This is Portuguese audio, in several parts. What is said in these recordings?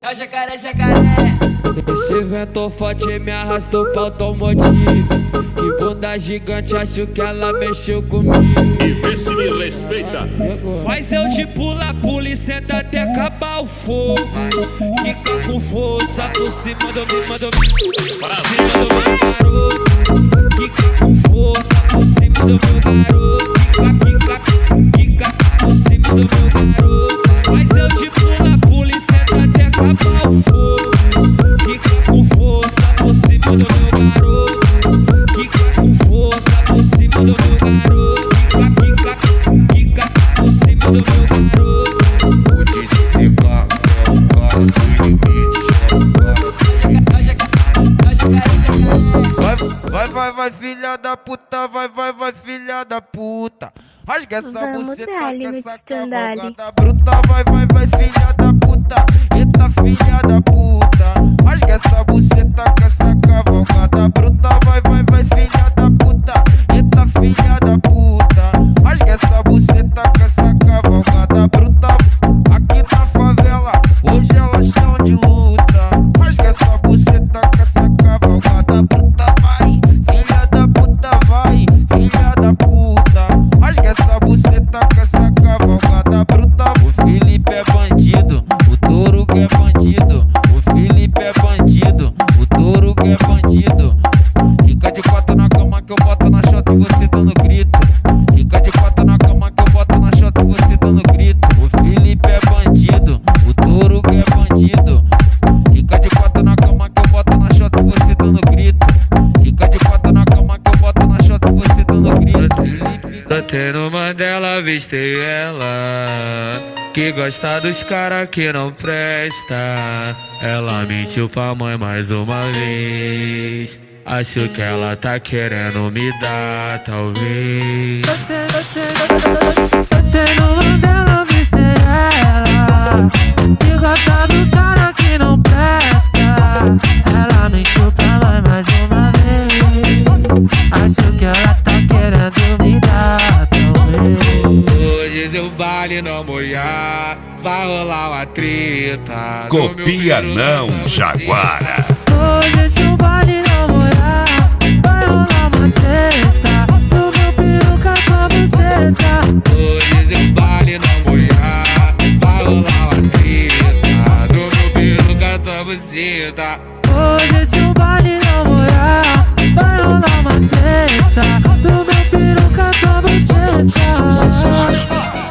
É o jacaré, jacaré. Esse vento forte me arrastou pra automotivo. Que bunda gigante, acho que ela mexeu comigo. E vê se me respeita. Faz eu de pula, e senta até acabar o fogo. Quica com força por cima do meu garoto. Quica com força por cima do meu garoto. Quica por cima do meu garoto. Faz eu de pula, e senta até acabar o fogo. Quica com força por cima do meu garoto. Quica com força por cima do meu garoto. Quica por cima do meu garoto. O DJ TK é o cara sem limite. Vai, filha da puta, vai, filha da puta. Rasga essa buceta que essa cavalgada bruta. Vai, filha da puta. Eita, filha da puta. Rasga essa buceta que essa cavalgada bruta. Vai, filha da puta. Eita, filha da puta. Rasga essa buceta que essa cavalgada bruta. Aqui na favela, hoje elas estão de luta. Rasga essa buceta que essa cavalgada bruta. Vai, filha da puta, vai, filha da puta. Rasga essa buceta que essa cavalgada bruta. O Felipe é bandido, o Touro que é bandido. O Felipe é bandido, o Touro que é bandido. Fica de quatro na cama que eu boto na chota e você dando grito. Fica de quatro na cama que eu boto na chota e você dando grito. O Felipe é bandido, o Touro que é bandido. Fica de quatro na cama que eu boto na chota e você dando grito. Fica de quatro na cama que eu boto na chota e você dando grito. Botei no Mandela, avistei ela, que gosta dos cara que não presta. Ela mentiu pra mãe mais uma vez. Acho que ela tá querendo me dar, talvez. Botei no Mandela, avistei ela, que gosta dos cara que não presta. Ela mentiu pra mãe mais uma vez. Acho que ela tá querendo me dar, talvez. Hoje se o baile não molhar, vai rolar uma treta. Copia não, Jaguara. Hoje se o baile não molhar, vai rolar uma treta. No meu peruca com a buceta. Hoje se o baile não molhar, vai rolar uma treta. No meu peru com a tua buceta. Hoje se o baile não molhar, vai rolar uma treta. No meu peruca com a buceta.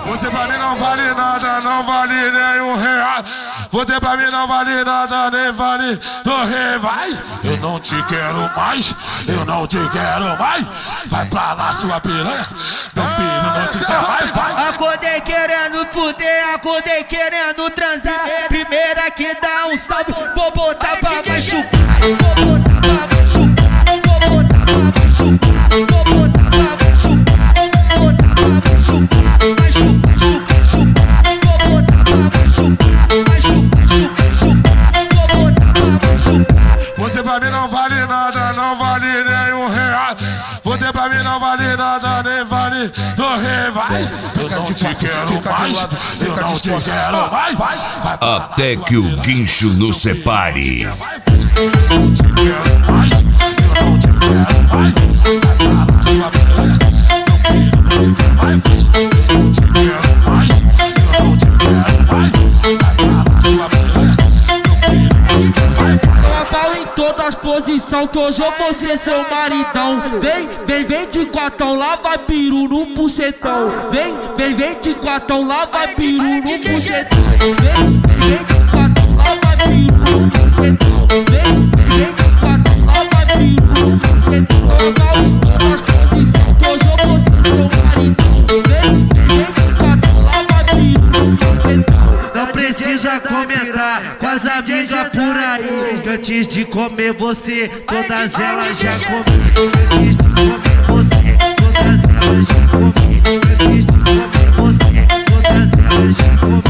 Você pra mim não vale nada, não vale nenhum real. Você pra mim não vale nada, nem vale do rei. Vai, eu não te quero mais, eu não te quero mais. Vai pra lá, sua piranha, meu filho não te quer mais. Vai. Acordei querendo fuder, acordei querendo transar. Primeira que dá um salve, vou botar pra machucar. Vou botar pra machucar, vou botar pra machucar. Vou botar pra machucar, vou botar pra machucar. Você pra mim não vale nada, não vale nenhum real. Você pra mim não vale nada, nem vale do rei. Vai, eu não te quero mais, eu não te quero. Vai, Até que o guincho nos separe. eu não te quero mais, eu não te quero. Vai pra lá, sua piranha, meu filho não te quer mais. Eu não te quero mais, eu não te quero. Vai pra lá, sua piranha, meu filho não te quer mais. Em todas as posições que hoje eu vou ser seu maridão. Vem de quatão, lá vai peru no bucetão. Vem de quatão, lá vai peru no bucetão. Vem de quatão, lá vai peru no bucetão. Vem de quatão, lá vai peru no bucetão. Em todas as posições que hoje eu vou ser seu maridão. Vem de quatão, lá vai peru no bucetão. Não precisa comentar com as amigas por aí. Antes de comer você, todas elas já comi. Antes de comer você, todas elas já comi. Antes de comer você, todas elas já comi.